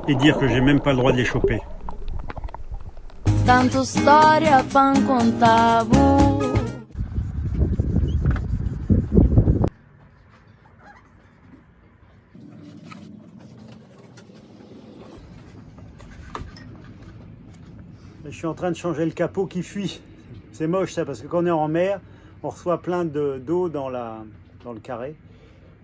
et dire que j'ai même pas le droit de les choper. Tanto storia pan contavo. Je suis en train de changer le capot qui fuit. C'est moche ça, parce que quand on est en mer, on reçoit plein d'eau dans le carré.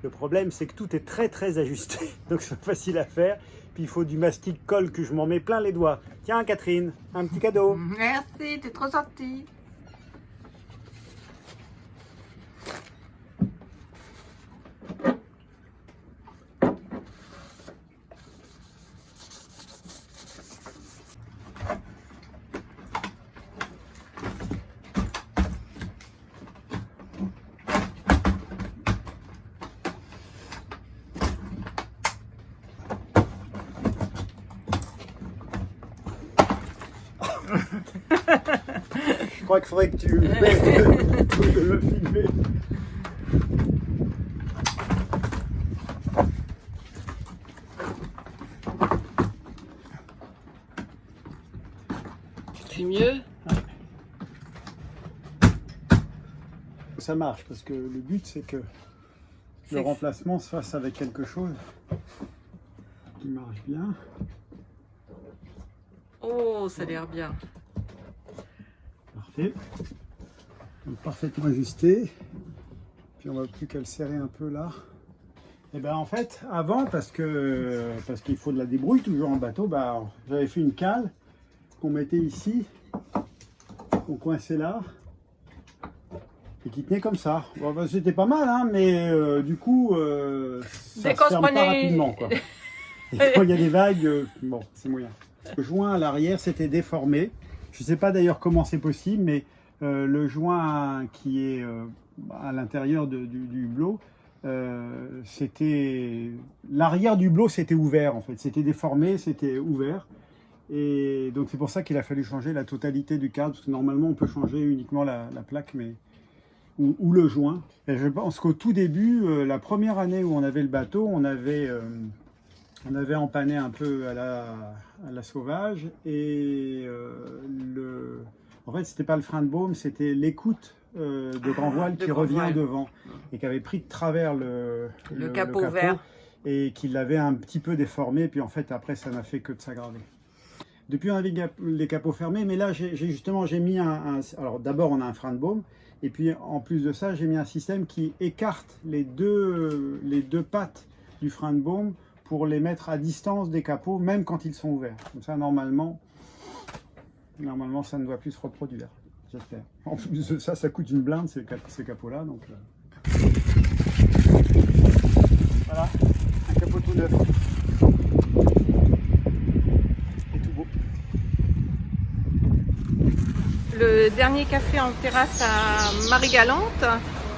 Le problème, c'est que tout est très ajusté, donc c'est facile à faire. Puis il faut du mastic colle que je m'en mets plein les doigts. Tiens Catherine, un petit cadeau. Merci, t'es trop gentille. Je crois qu'il faudrait que tu mettes de me filmer. C'est mieux. Ça marche parce que le but c'est que le remplacement se fasse avec quelque chose qui marche bien. Oh, ça a l'air bien. Parfait. Donc, parfaitement ajusté. Puis on va plus qu'à le serrer un peu là. Et ben en fait, avant, parce qu'il faut de la débrouille toujours en bateau, bah, j'avais fait une cale qu'on mettait ici, qu'on coinçait là, et qui tenait comme ça. Bon, bah, c'était pas mal, hein, mais du coup, ça se ferme pas rapidement, quoi. Et quand il y a des vagues, bon, c'est moyen. Le joint à l'arrière s'était déformé. Je ne sais pas d'ailleurs comment c'est possible, mais le joint qui est à l'intérieur du blot, c'était l'arrière du blot s'était ouvert en fait, c'était déformé, c'était ouvert, et donc c'est pour ça qu'il a fallu changer la totalité du cadre, parce que normalement on peut changer uniquement la plaque, mais ou le joint. Et je pense qu'au tout début, la première année où on avait le bateau, on avait empanné un peu à la sauvage, et en fait c'était pas le frein de baume, c'était l'écoute de grand voile qui revient devant et qui avait pris de travers le capot vert et qui l'avait un petit peu déformé, puis en fait après ça n'a fait que de s'aggraver. Depuis on avait les capots fermés, mais là j'ai mis alors d'abord on a un frein de baume, et puis en plus de ça j'ai mis un système qui écarte les deux pattes du frein de baume pour les mettre à distance des capots, même quand ils sont ouverts. Comme ça, normalement, ça ne doit plus se reproduire, j'espère. En plus de ça, ça coûte une blinde, ces capots-là. Donc, voilà, un capot tout neuf. Et tout beau. Le dernier café en terrasse à Marie-Galante.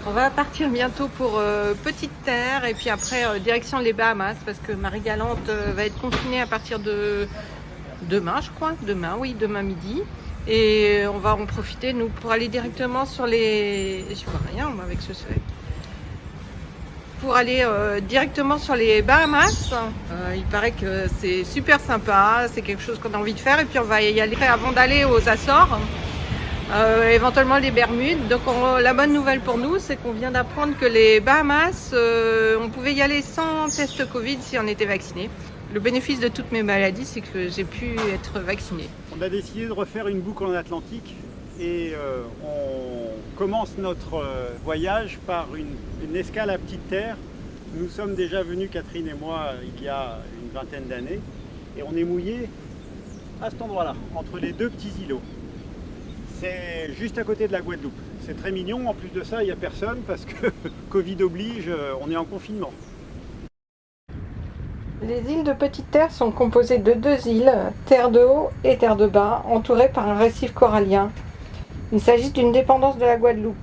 On va partir bientôt pour Petite Terre et puis après direction les Bahamas, parce que Marie-Galante va être confinée à partir de demain, je crois. Demain midi. Et on va en profiter, nous, pour aller directement sur les... Je vois rien, moi, avec ce soleil. Pour aller directement sur les Bahamas. Il paraît que c'est super sympa, c'est quelque chose qu'on a envie de faire. Et puis on va y aller avant d'aller aux Açores. Éventuellement les Bermudes. Donc la bonne nouvelle pour nous, c'est qu'on vient d'apprendre que les Bahamas, on pouvait y aller sans test Covid si on était vacciné. Le bénéfice de toutes mes maladies, c'est que j'ai pu être vaccinée. On a décidé de refaire une boucle en Atlantique, et on commence notre voyage par une escale à Petite Terre. Nous sommes déjà venus, Catherine et moi, il y a une vingtaine d'années, et on est mouillés à cet endroit-là, entre les deux petits îlots. C'est juste à côté de la Guadeloupe. C'est très mignon. En plus de ça, il n'y a personne parce que Covid oblige, on est en confinement. Les îles de Petite Terre sont composées de deux îles, Terre de Haut et Terre de Bas, entourées par un récif corallien. Il s'agit d'une dépendance de la Guadeloupe.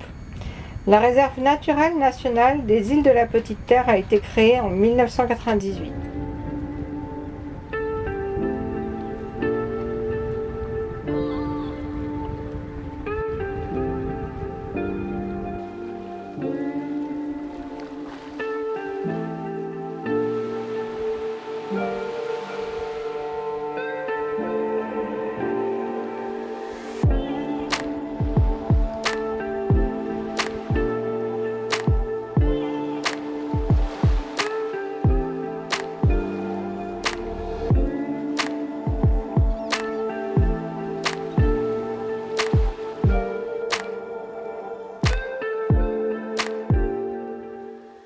La réserve naturelle nationale des îles de la Petite Terre a été créée en 1998.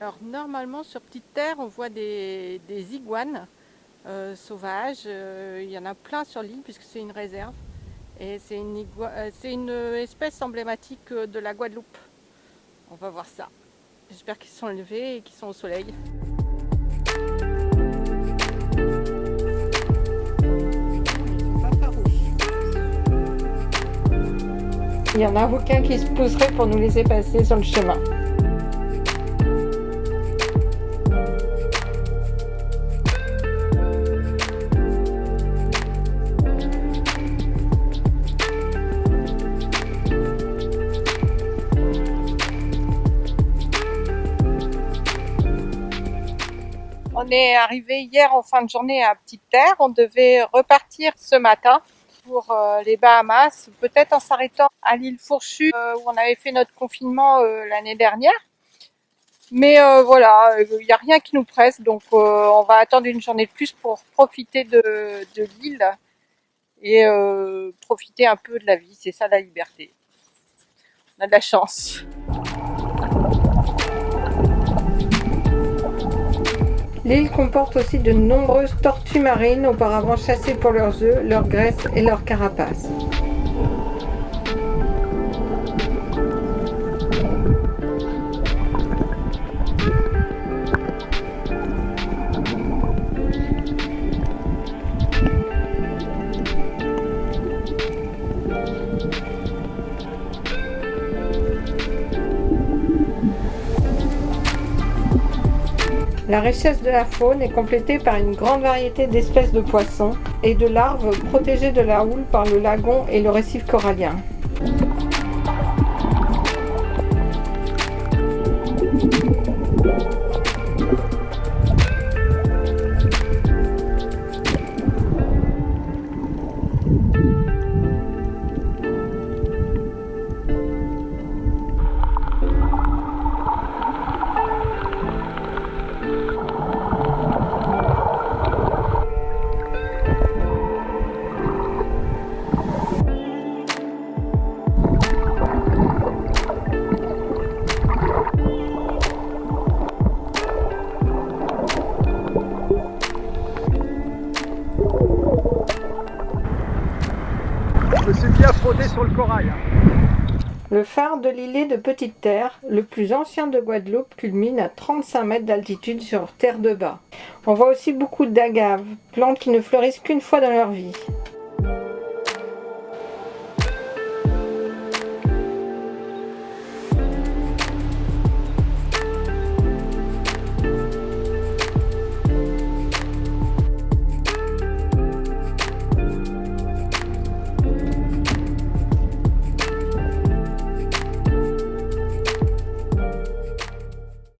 Alors normalement sur Petite Terre on voit des iguanes sauvages, il y en a plein sur l'île puisque c'est une réserve et c'est une espèce emblématique de la Guadeloupe. On va voir ça. J'espère qu'ils sont levés et qu'ils sont au soleil. Il n'y en a aucun qui se pousserait pour nous laisser passer sur le chemin. On est arrivé hier en fin de journée à Petite Terre. On devait repartir ce matin pour les Bahamas, peut-être en s'arrêtant à l'île Fourchue où on avait fait notre confinement l'année dernière. Mais voilà, il n'y a rien qui nous presse, donc on va attendre une journée de plus pour profiter de l'île et profiter un peu de la vie. C'est ça la liberté. On a de la chance. L'île comporte aussi de nombreuses tortues marines auparavant chassées pour leurs œufs, leur graisse et leur carapace. La richesse de la faune est complétée par une grande variété d'espèces de poissons et de larves protégées de la houle par le lagon et le récif corallien. Je me suis bien frotté sur le corail. Le phare de l'îlet de Petite Terre, le plus ancien de Guadeloupe, culmine à 35 mètres d'altitude sur terre de bas. On voit aussi beaucoup d'agaves, plantes qui ne fleurissent qu'une fois dans leur vie.